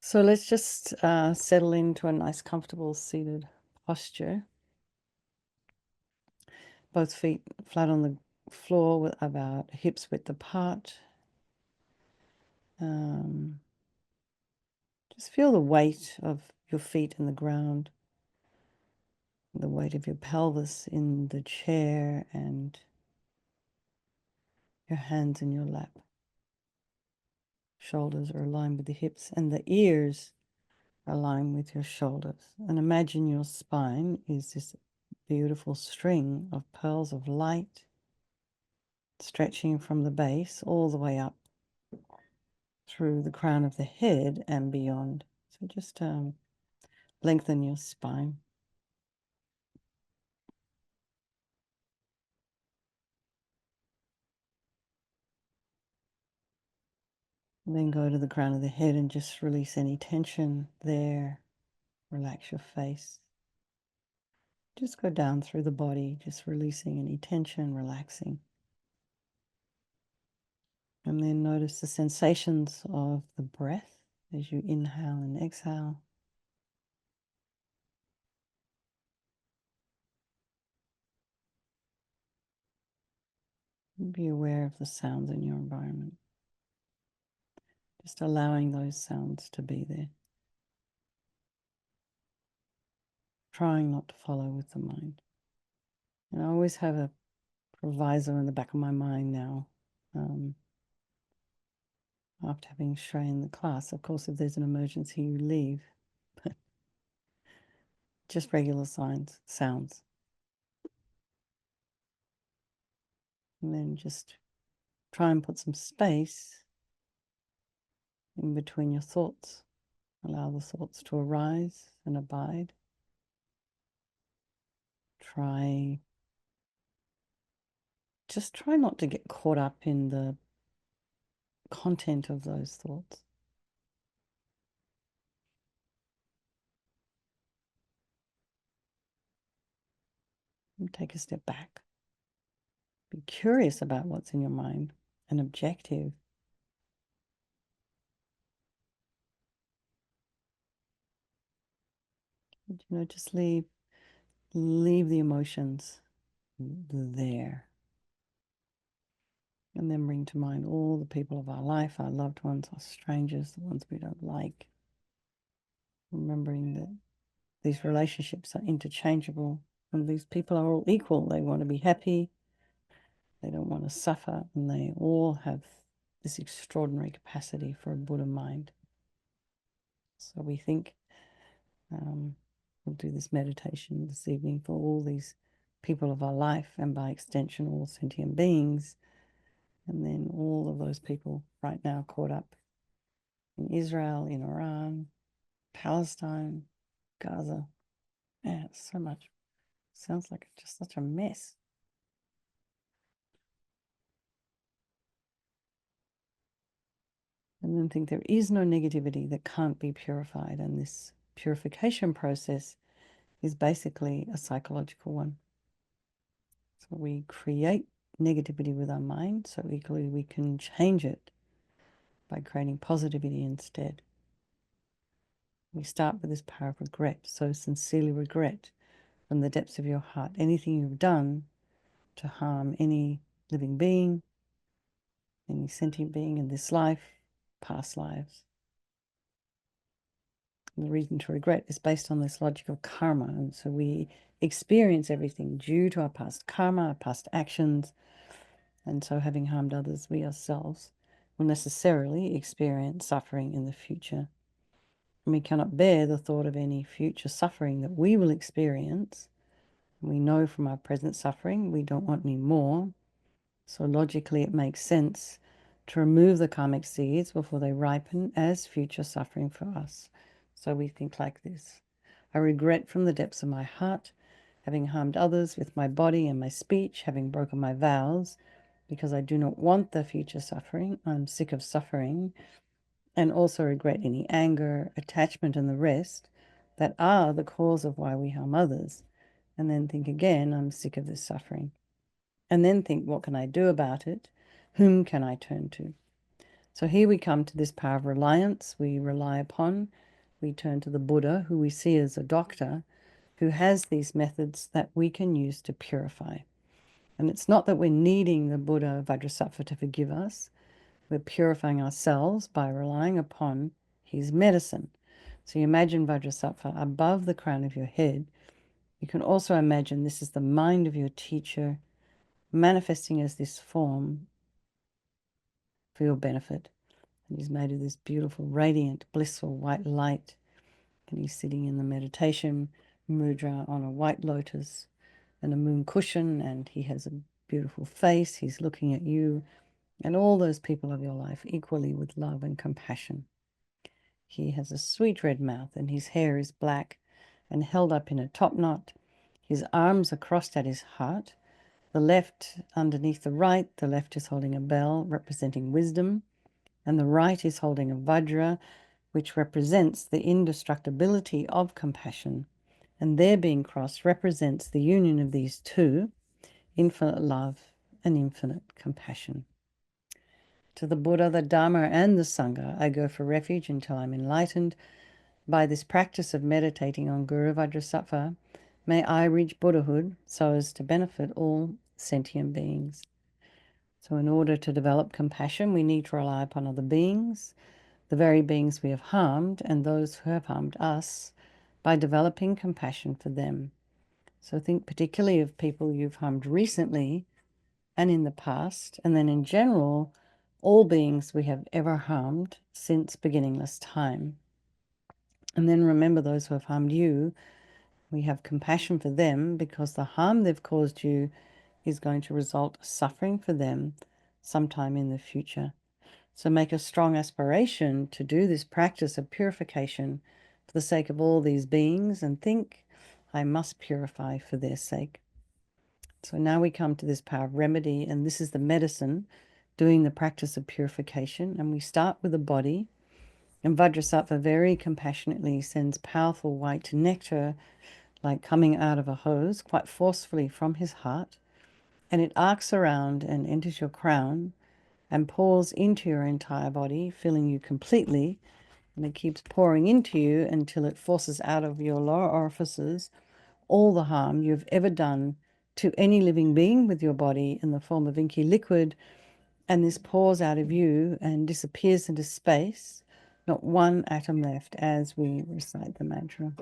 So let's just settle into a nice, comfortable seated posture. Both feet flat on the floor with about hips width apart. Just feel the weight of your feet in the ground, the weight of your pelvis in the chair, and your hands in your lap. Shoulders are aligned with the hips, and the ears are aligned with your shoulders. And imagine your spine is this beautiful string of pearls of light, stretching from the base all the way up through the crown of the head and beyond. So just lengthen your spine. And then go to the crown of the head and just release any tension there. Relax your face. Just go down through the body, just releasing any tension, relaxing. And then notice the sensations of the breath as you inhale and exhale. Be aware of the sounds in your environment. Just allowing those sounds to be there. Trying not to follow with the mind. And I always have a proviso in the back of my mind now. After having shown the class, of course, if there's an emergency, you leave. But just regular sounds. And then just try and put some space in between your thoughts. Allow the thoughts to arise and abide. Just try not to get caught up in the content of those thoughts. And take a step back. Be curious about what's in your mind and objective. Just leave the emotions there. And then bring to mind all the people of our life, our loved ones, our strangers, the ones we don't like. Remembering that these relationships are interchangeable and these people are all equal. They want to be happy. They don't want to suffer. And they all have this extraordinary capacity for a Buddha mind. So we think we'll do this meditation this evening for all these people of our life and by extension all sentient beings, and then all of those people right now caught up in Israel, in Iran, Palestine, Gaza. Yeah, so much. Sounds like just such a mess. And then think there is no negativity that can't be purified, and this purification process is basically a psychological one. So we create negativity with our mind, so equally we can change it by creating positivity instead. We start with this power of regret. So sincerely regret from the depths of your heart anything you've done to harm any living being, any sentient being in this life, past lives. And the reason to regret is based on this logic of karma. And so we experience everything due to our past karma, our past actions. And so having harmed others, we ourselves will necessarily experience suffering in the future. And we cannot bear the thought of any future suffering that we will experience. We know from our present suffering we don't want any more. So logically it makes sense to remove the karmic seeds before they ripen as future suffering for us. So we think like this. I regret from the depths of my heart having harmed others with my body and my speech, having broken my vows, because I do not want the future suffering. I'm sick of suffering, and also regret any anger, attachment, and the rest that are the cause of why we harm others. And then think again, I'm sick of this suffering. And then think, what can I do about it? Whom can I turn to? So here we come to this power of reliance we rely upon. We turn to the Buddha, who we see as a doctor, who has these methods that we can use to purify. And it's not that we're needing the Buddha Vajrasattva to forgive us. We're purifying ourselves by relying upon his medicine. So you imagine Vajrasattva above the crown of your head. You can also imagine this is the mind of your teacher manifesting as this form for your benefit. And he's made of this beautiful, radiant, blissful white light. And he's sitting in the meditation mudra on a white lotus and a moon cushion, and he has a beautiful face. He's looking at you and all those people of your life equally with love and compassion. He has a sweet red mouth, and his hair is black and held up in a top knot. His arms are crossed at his heart, the left underneath the right. The left is holding a bell representing wisdom, and the right is holding a vajra, which represents the indestructibility of compassion. And their being crossed represents the union of these two, infinite love and infinite compassion. To the Buddha, the Dharma, and the Sangha, I go for refuge until I'm enlightened. By this practice of meditating on Guru Vajrasattva, may I reach Buddhahood so as to benefit all sentient beings. So in order to develop compassion, we need to rely upon other beings, the very beings we have harmed, and those who have harmed us, by developing compassion for them. So think particularly of people you've harmed recently and in the past, and then in general, all beings we have ever harmed since beginningless time. And then remember those who have harmed you. We have compassion for them because the harm they've caused you is going to result suffering for them sometime in the future. So make a strong aspiration to do this practice of purification for the sake of all these beings, and think, I must purify for their sake. So now we come to this power of remedy, and this is the medicine doing the practice of purification. And we start with the body, and Vajrasattva very compassionately sends powerful white nectar, like coming out of a hose, quite forcefully from his heart, and it arcs around and enters your crown and pours into your entire body, filling you completely, and it keeps pouring into you until it forces out of your lower orifices all the harm you've ever done to any living being with your body in the form of inky liquid, and this pours out of you and disappears into space, not one atom left as we recite the mantra.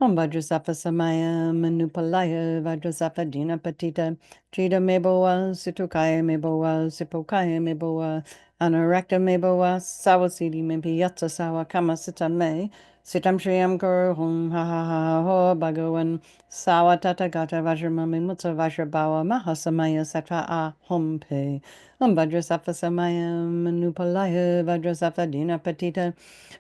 Om Vajrasattva Samaya Manupalaya Vajrasattva Dina Patita Trida Meboa Situkaya Meboa Sipokaya Meboa Anarakta Meboa Sawasidi Mimpi Yatsa Sawa Kama Sitam Me Sitam Shriyam Guru Hum Ha Ha Ha Ho Bhagavan Sawa Tata Gata Vajramami Mutsa Vajrabawa Mahasamaya Sattva A Hum Pe Om Vajrasattva Samaya Manupalaya Vajrasattva Dina Patita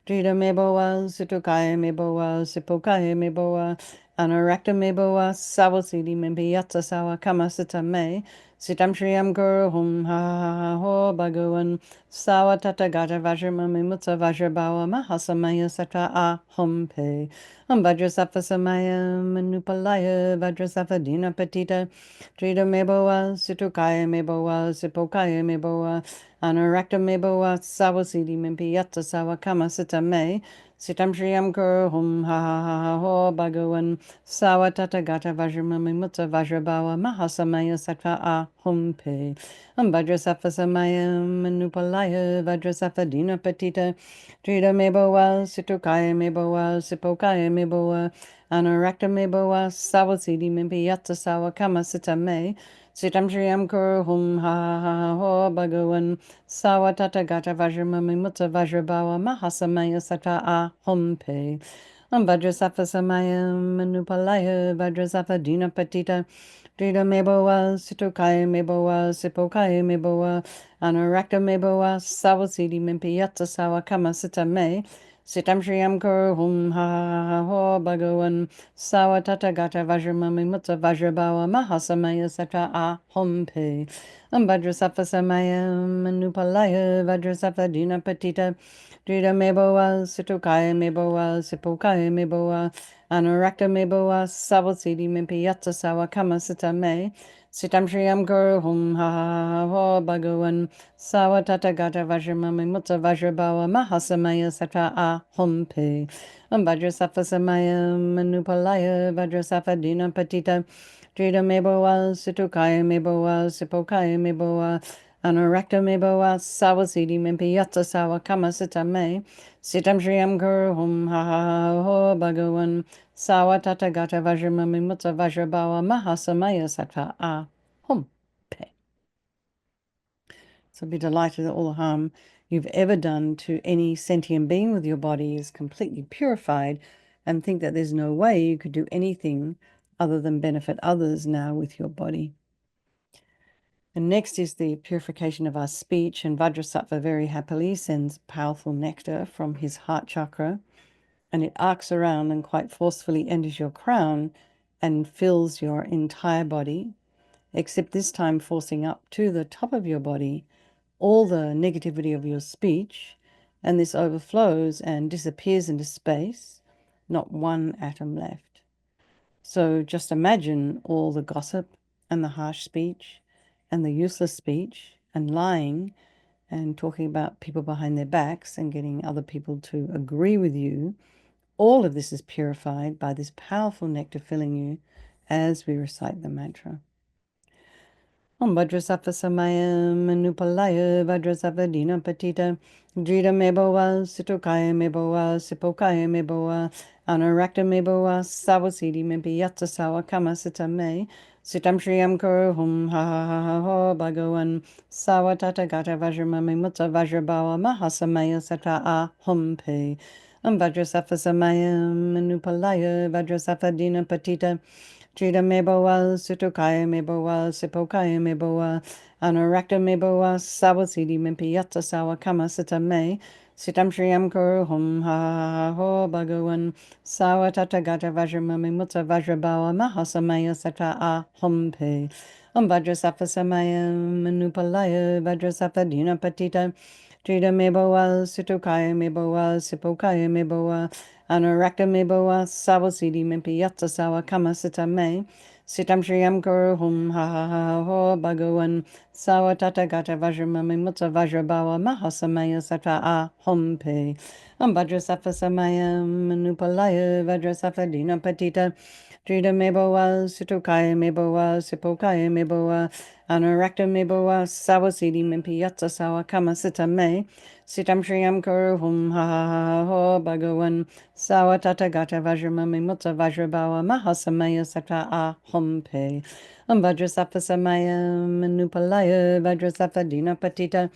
Trida Meboa Situkaya Meboa Sipokaya Meboa Anarakta Meboa Sawasidi Mimpi Yatsa Sawa Kama Sitam Me Sitam Shriyam Guru Hum Ha Ha Ha Ho Bhagavan Sawa Tata Gata Vajramami Mutsa Vajrabawa Mahasamaya Sattva A Hum Pe Om Vajrasattva Samaya Manupalaya Vajrasattva Dina Patita Trida Meboa Situkaya Meboa Sipokaya Meboa Anarakta Meboa Sawasidi Mimpi Yatsa Sawa Kama Sitam Me Sitam Shriyam Guru Hum Ha Ha Ha Ha Ho Bhagavan Sawa Tata Gata Vajramami Mutsa Vajrabawa Mahasamaya Sattva A Hum Pe Om Vajrasattva Samaya Manupalaya Vajrasattva Dina Patita Trida Meboa Situkaya Meboa Sipokaya Meboa Anarakta Meboa Sawasidi Mimpi Yatsa Sawa Kama Sitam Me Sitam Shriyam Guru Hum Ha Ha Ha Ho Bhagavan Sawa Tata Gata Vajramami Mutsa Vajrabawa Mahasamaya Sattva A Hum Pe Om Vajrasattva Samaya Manupalaya Vajrasattva Dina Patita Trida Meboa Situkaya Meboa Sipokaya Meboa Anarakta Meboa Sawasidi Mimpi Yatsa Sawa Kama Sitam Me Sitam Shriyam Guru Hum Ha Ha Ha Ho Bhagavan Sawa Tata Gata Vajramami Mutsa Vajrabawa Mahasamaya Sattva A Hum Pe Om Vajrasattva Samaya Manupalaya Vajrasattva Dina Patita Trida Meboa Situkaya Meboa Sipokaya Meboa Anarakta Meboa Sawasidi Mimpi Yatsa Sawa Kama Sitam Me Sitam Shriyam Guru Hum Ha Ha Ho Bhagavan Savatata Gata Vajramami Mutta Vajrabawa Mahasamaya Sata A Hum Pe Vajrasafa Samaya Manupalaya Vajrasafa Dina Patita Drita Meboa Situkaya Meboa Sipokaya Meboa Anurakta Meboa Sawasidi Mimpi Yatsa Sawa Kama Sita Me Sitam Shriyam Guru Hum Ha Ha Ho Bhagavan Sawatata Gata Vajramami Mutta Vajrabawa Mahasamaya Sata A Hum Pe. So be delighted that all the harm you've ever done to any sentient being with your body is completely purified, and think that there's no way you could do anything other than benefit others now with your body. And next is the purification of our speech, and Vajrasattva very happily sends powerful nectar from his heart chakra, and it arcs around and quite forcefully enters your crown and fills your entire body, except this time forcing up to the top of your body all the negativity of your speech, and this overflows and disappears into space, not one atom left. So just imagine all the gossip and the harsh speech and the useless speech and lying and talking about people behind their backs and getting other people to agree with you. All of this is purified by this powerful nectar filling you as we recite the mantra. Om Vajrasattva Samayam Manupalaya Vajrasattva Dina Patita Drita Meboa Situkaya Meboa Sipokaya Meboa Anarakta Meboa Sawasidi Mimpi Yatsa Sawa Kama Sita Me Sitam Shriyam Kuru Hum Ha Ha Ha Ha Ho Bhagavan Sawatata Gata Vajramami Mutta Vajrabawa Mahasamaya Sata A Hum Pe Vajrasattva Samayam Manupalaya Vajrasattva Dina Patita Jida Meboa, Sutukaya Meboa, Sipokaya Meboa, Anurakta Meboa, Sawasidi Mimpi Yatsa Sawa Kama Sita Me, Sitam Shriyam Kuru Hum Ha Ha Ho Bhagavan, Sawa Tata Gata Vajramami Mutta Vajrabawa Mahasamaya Sata A Hum Pe. Vajrasattva Samaya Manupalaya Vajrasattva Dina Patita Jida Meboa, Sutukaya Meboa, Sipokaya Meboa, Anurakta Meboa, Sawasidi Mimpi Yatsa Sawa Kama Sita Me, Sitam Shriyam Kuru Hum Ha Ha Ha Ho Bhagavan, Sawa Tata Gata Vajramami Mutta Vajrabawa Mahasamaya Sata A Hum Pe. Vajrasattva Samaya Manupalaya Vajrasattva Dina Patita Drita Meboa, Situkaya Meboa, Sipokaya Meboa, Anurakta Meboa, Sawasidi Mimpi Yatsa Sawa Kama Sita Me, Sitam Shriyam Kuru Hum Ha Ha Ha Ho Bhagavan, Sawa Tata Gata Vajramami Mutta Vajrabawa Mahasamaya Sata A Hum Pe. Vajrasattva Samaya Manupalaya Vajrasattva Dina Patita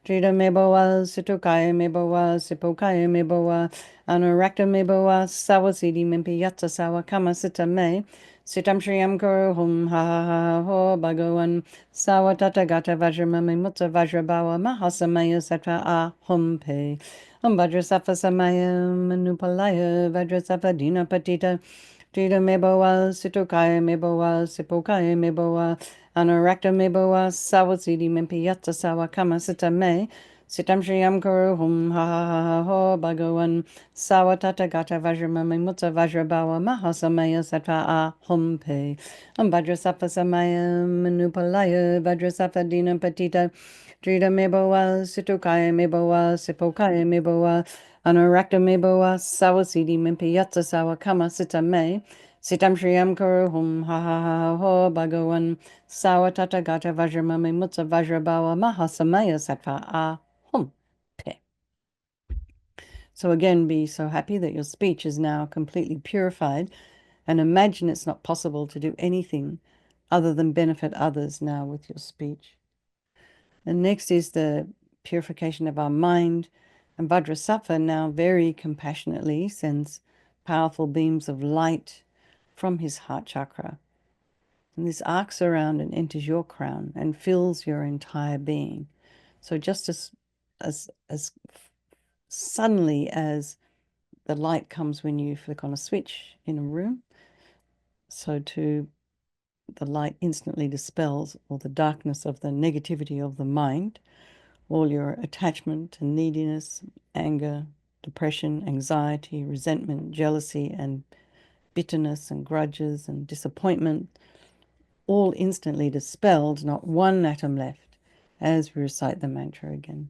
Drita Meboa, Situkaya Meboa, Sipokaya Meboa, Anurakta Meboa, Sawasidi Mimpi Yatsa Sawa Kama Sita Me, Sitam Shriyam Kuru Hum Ha Ha Ha Ho Bhagavan, Sawa Tata Gata Vajramami Mutta Vajrabawa Mahasamaya Sata A Hum Pe. Vajrasattva Samaya Manupalaya Vajrasattva Dina Patita Drita Meboa, Situkaya Meboa, Sipokaya Meboa, Anurakta Meboa, Sawasidi Mimpi Yatsa Sawa Kama Sita Me, Sitam Shriyam Kuru Hum Ha Ha Ha Ha Ho Bhagavan, Sawa Tata Gata Vajramami Mutta Vajrabawa Mahasamaya Sata A Hum Pe. Vajrasattva Samaya Manupalaya Vajrasattva Dina Patita Drita Meboa, Situkaya Meboa, Sipokaya Meboa, Anurakta Meboa, Sawasidi Mimpi Yatsa Sawa Kama Sita Me, Sitam Shriyam Kuru Hum Ha Ha Ha Ho Bhagavan, Sawa Tata Gata Vajramami Mutta Vajrabawa Mahasamaya Sata A Hum Pe. So again, be so happy that your speech is now completely purified, and imagine it's not possible to do anything other than benefit others now with your speech. And next is the purification of our mind. And Vajrasattva now very compassionately sends powerful beams of light from his heart chakra. And this arcs around and enters your crown and fills your entire being. So just as suddenly as the light comes when you flick on a switch in a room, so too the light instantly dispels all the darkness of the negativity of the mind, all your attachment and neediness, anger, depression, anxiety, resentment, jealousy, and bitterness and grudges and disappointment. all instantly dispelled, not one atom left, as we recite the mantra again.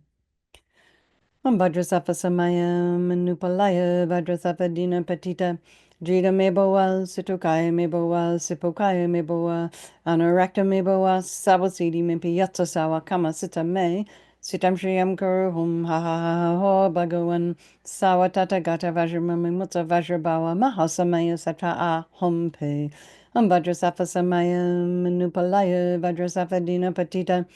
Om Vajrasattva Samayam Nupalaya Vajrasattva Dina Patita Jida Meboa Situkaya Meboa Sipokaya Meboa Anurakta Meboa Savasidi Mimpi Yatsa Sawa Kama Sita Me Sitam Shriyam Kuru Hum Ha Ha Ha Ho Bhagavan Sawa Tata Gata Vajramami Mutta Vajrabawa Mahasamaya Satra A Hum Pe Om Vajrasattva Samayam Nupalaya Vajrasattva Dina Patita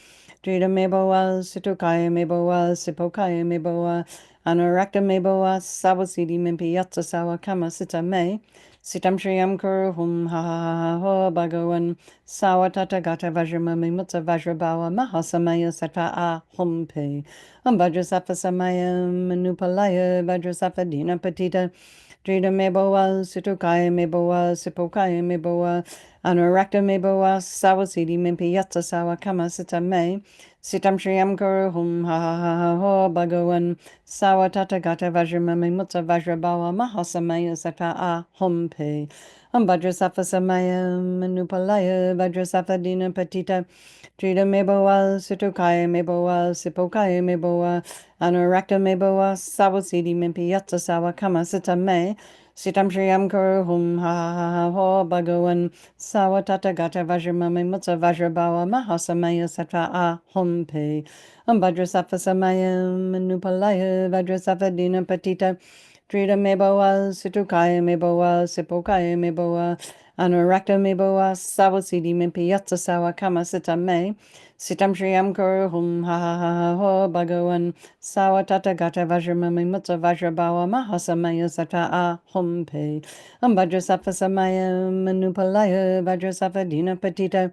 Drita meboa, situkaya meboa, sipokaya meboa, anurakta meboa, sawasidi mimpi yatsa sawa kama sita me, sitam shriyam kuru hum ha ha ha ho bhagavan, sawa tata gata vajramami mutsa vajrabawa mahasamaya sata a hum pe, vajrasattva samayam manupalaya, vajrasattva dina patita, Drita meboa, situkaya meboa, sipokaya meboa, anurakta meboa, sawasidi mimpi yatsa sawa kama sita me, sitam shriyam kuru hum ha ha ha ha ho bhagavan, sawa tata gata vajramami mutsa vajrabawa mahasamaya sata a hum pe, vajrasattva samayam manupalaya, vajrasattva dina patita, Drita meboa, situkaya meboa, sipokaya meboa, anurakta meboa, sawasidi mimpi yatsa sawa kama sita me, sitam shriyam kuru hum ha ha ha ha ho bhagavan, sawa tata gata vajramami mutsa vajrabawa mahasamaya satra a hum pe, vajrasattva samayam manupalaya, vajrasattva dina patita, Drita meboa, situkaya meboa, sipokaya meboa, anurakta meboa, sawasidi mimpi yatsa sawa kama sita me, sitam shriyam kuru hum ha ha ha ha ho bhagavan, sawa tata gata vajramami mutsa vajrabawa mahasamaya sata a hum pe, vajrasattva samayam manupalaya, vajrasattva dina patita,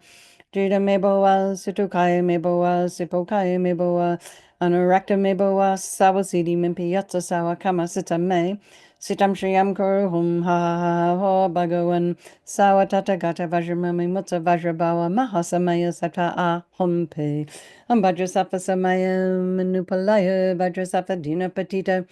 Drita meboa, situkaya meboa, sipokaya meboa, anurakta meboa, sawasidi mimpi yatsa sawa kama sita me, sitam shriyam kuru hum ha ha ha ha ho bhagavan, sawa tata gata vajramami mutsa vajrabawa mahasamaya sata a hum pe, vajrasattva samayam manupalaya, vajrasattva dina patita,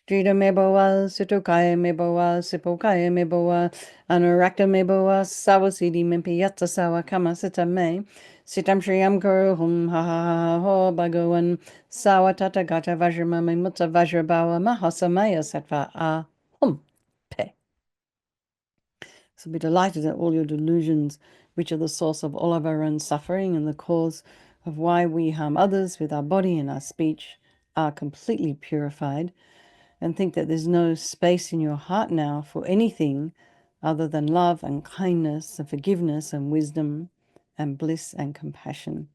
Drita meboa, situkaya meboa, sipokaya meboa, anurakta meboa, sawasidi mimpi yatsa sawa kama sita me, sitam shriyam kuru hum ha ha ha ha ho bhagavan, sawa tata gata vajramami mutsa vajrabawa mahasamaya sattva a hum pe. So be delighted that all your delusions, which are the source of all of our own suffering and the cause of why we harm others with our body and our speech, are completely purified, and think that there's no space in your heart now for anything other than love and kindness and forgiveness and wisdom and bliss and compassion.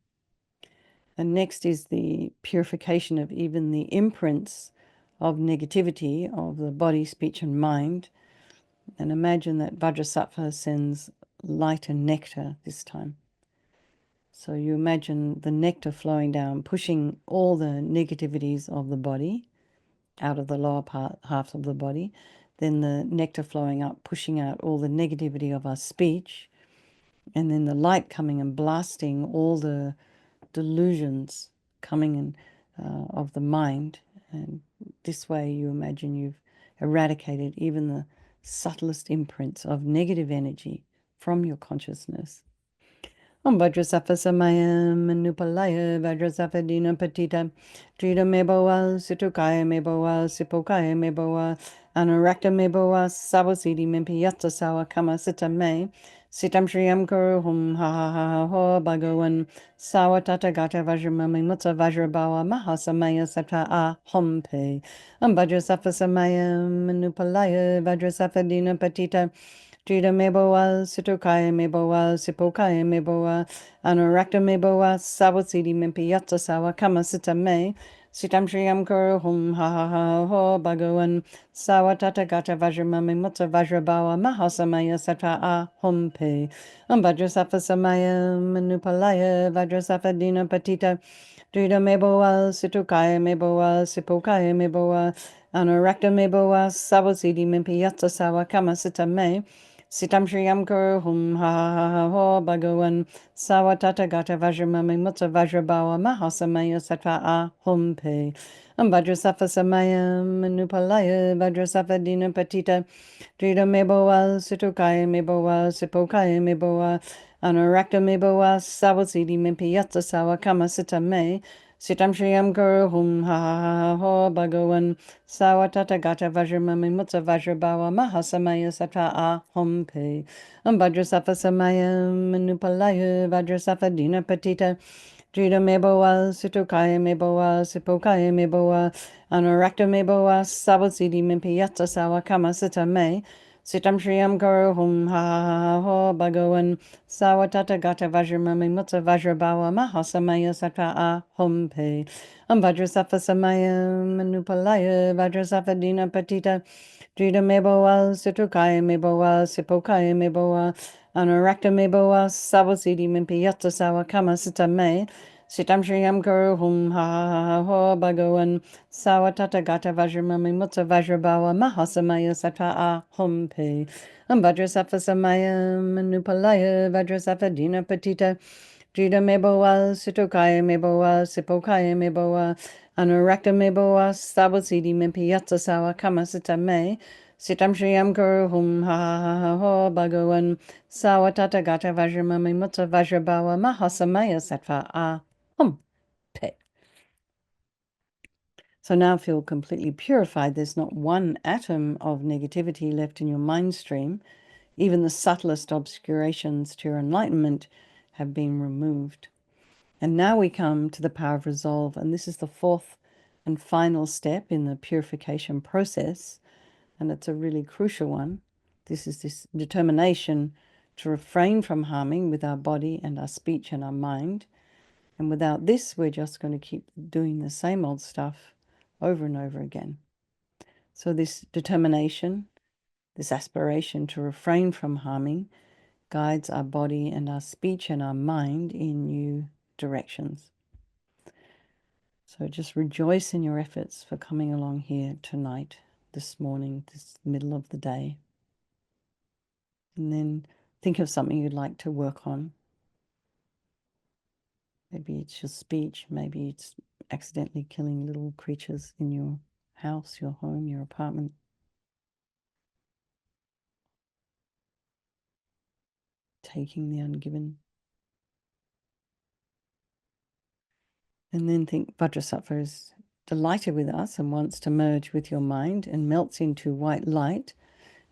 And next is the purification of even the imprints of negativity of the body, speech, and mind. And imagine that Vajrasattva sends light and nectar this time. So you imagine the nectar flowing down, pushing all the negativities of the body out of the lower part, half of the body, then the nectar flowing up, pushing out all the negativity of our speech, and then the light coming and blasting all the delusions coming in of the mind. And this way you imagine you've eradicated even the subtlest imprints of negative energy from your consciousness. Om Vajrasattva Samayam Manupalaya Vajrasattva Dina Patita Drita Meboa Situkaya Meboa Sipokaya Meboa Anurakta Meboa Savasidi Mimpi Yatsa Sawa Kama Sita Me Sitam Shriyam Kuru Hum Ha Ha Ha Ha Ho Bhagavan Sawa Tata Gata Vajramami Mutsa Vajrabawa Mahasamaya Sata A Hum Pe Vajrasattva Samayam Manupalaya Vajrasattva Dina Patita Drita meboa, situkaya meboa, sipokaya meboa, anurakta meboa, sawasidi mimpi yatsa sawa kama sita me, sitam shriyam kuru hum ha ha ha ho bhagavan, sawa tata gata vajramami mutsa vajrabawa mahasamaya sata a hum pe, vajrasattva samaya manupalaya, vajrasattva dina patita, Drita meboa, situkaya meboa, sipokaya meboa, anurakta meboa, sawasidi mimpi yatsa sawa kama sita me, Sitam Shriyam Kuru Hum Ha Ha Ha Ha Ho Bhagavan Sawa Tata Gata Vajramami Mutsa Vajrabawa Mahasamaya Sattva A Hum Pe Vajrasattva Samaya Manupalaya Vajrasattva Dina Patita Drita Meboa Situkaya Meboa Sipokaya Meboa Anurakta me boa sawasidi mimpi yatsa sawa kama sita me. Sitam Shriyam Guru Hum Ha Ha Ha Ho Bhagavan Sawatata Gata Vajramami Mutsa Vajrabawa Mahasamaya Sata A Hum Pe Vajrasafa Samaya Manupalaya Vajrasafa Dina Patita Drita Meboa Situkaya Meboa Sipokaya Meboa Anurakta Meboa Sawasidi Mimpi Yatsa Sawa Kama Sita Me Sitam Shriyam Guru Hum Ha Ha Ha Ho Bhagavan Sawatata Gata Vajramami Mutsa Vajrabawa Mahasamaya Sata A Hum Pe Vajrasafa Samaya Manupalaya Vajrasafa Dina Patita Drita Meboa Situkaya Meboa Sipokaya Meboa Anurakta Meboa Sawasidi Mimpi Yatsa Sawa Kama Sita Me Sitam Shriyam Guru Hum Ha Ha Ha Ho Bhagavan Sawatata Gata Vajramami Mutsa Vajrabawa Mahasamaya Sata A Hum Pe Vajrasafa Samaya Manupalaya Vajrasafa Dina Patita Drita Meboa Situkaya Meboa Sipokaya Meboa Anurakta Meboa Sawasidi Mimpi Yatsa Sawa Kama Sita Me Sitam Shriyam Guru Hum Ha Ha Ha Ho Bhagavan Sawatata Gata Vajramami Mutsa Vajrabawa Mahasamaya Sattva A Hum Pe. So now feel completely purified. There's not one atom of negativity left in your mind stream. Even the subtlest obscurations to your enlightenment have been removed. And now we come to the power of resolve. And this is the fourth and final step in the purification process. And it's a really crucial one. This is this determination to refrain from harming with our body and our speech and our mind. And without this, we're just going to keep doing the same old stuff over and over again. So this determination, this aspiration to refrain from harming, guides our body and our speech and our mind in new directions. So just rejoice in your efforts for coming along here tonight, this morning, this middle of the day. And then think of something you'd like to work on. Maybe it's your speech, maybe it's accidentally killing little creatures in your house, your home, your apartment. Taking the ungiven. And then think Vajrasattva is delighted with us and wants to merge with your mind and melts into white light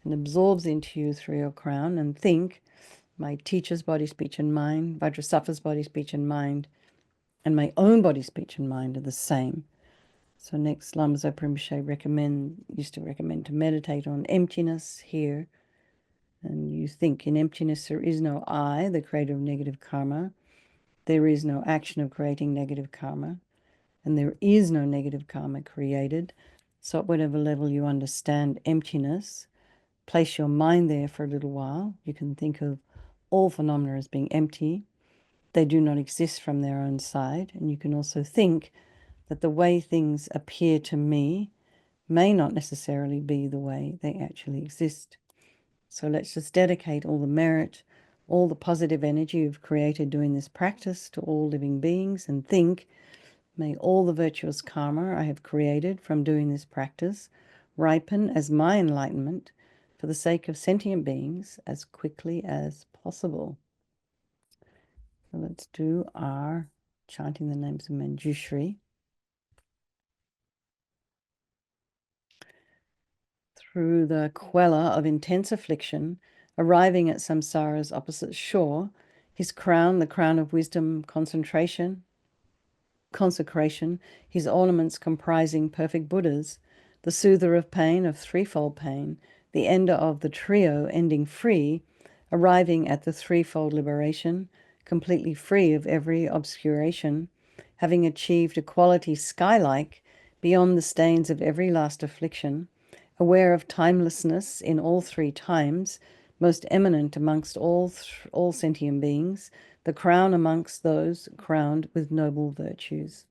and absorbs into you through your crown. And think, my teacher's body, speech, and mind, Vajrasattva's body, speech, and mind, and my own body, speech, and mind are the same. So next, Lama Zopa Rinpoche used to recommend to meditate on emptiness here. And you think in emptiness there is no I, the creator of negative karma. There is no action of creating negative karma. And there is no negative karma created. So at whatever level you understand emptiness, place your mind there for a little while. You can think of all phenomena as being empty. They do not exist from their own side. And you can also think that the way things appear to me may not necessarily be the way they actually exist. So let's just dedicate all the merit, all the positive energy you've created doing this practice to all living beings and think, may all the virtuous karma I have created from doing this practice ripen as my enlightenment for the sake of sentient beings as quickly as possible. So let's do our chanting the names of Manjushri. Through the queller of intense affliction, arriving at samsara's opposite shore, his crown, the crown of wisdom, consecration, his ornaments comprising perfect Buddhas, the soother of pain, of threefold pain, the ender of the trio ending free, arriving at the threefold liberation, completely free of every obscuration, having achieved equality sky-like beyond the stains of every last affliction, aware of timelessness in all three times, most eminent amongst all sentient beings, the crown amongst those crowned with noble virtues.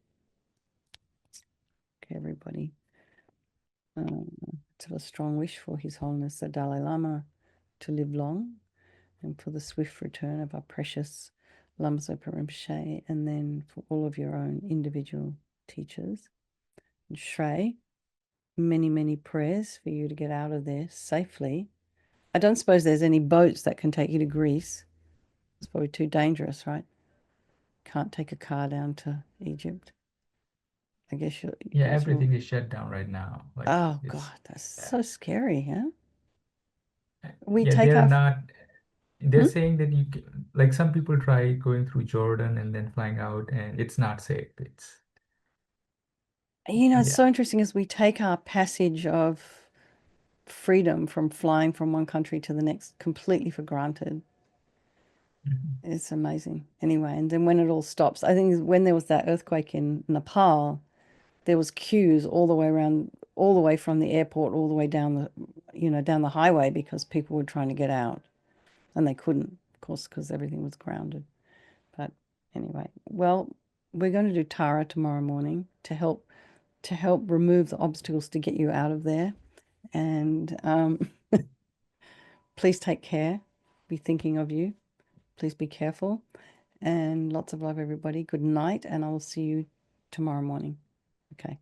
Okay, everybody. Let's have a strong wish for His Holiness the Dalai Lama to live long and for the swift return of our precious Lama Zopa Rinpoche, and then for all of your own individual teachers. And Shrey, many, many prayers for you to get out of there safely. I don't suppose there's any boats that can take you to Greece. It's probably too dangerous, right? Can't take a car down to Egypt. I guess you Yeah, it's all. everything is shut down right now. Like Oh it's God, that's yeah, so scary, huh? We yeah, take they're our. not they're Hmm? saying that like some people try going through Jordan and then flying out and it's not safe. It's It's yeah. so interesting as we take our passage of freedom from flying from one country to the next completely for granted. Mhm. It's amazing. Anyway, and then when it all stops, I think when there was that earthquake in Nepal, there was queues all the way around, all the way from the airport, all the way down down the highway because people were trying to get out and they couldn't, of course, because everything was grounded. But anyway, well, we're going to do Tara tomorrow morning to help remove the obstacles to get you out of there. And please take care. Be thinking of you. Please be careful. And lots of love, everybody. Good night, and I will see you tomorrow morning. Okay.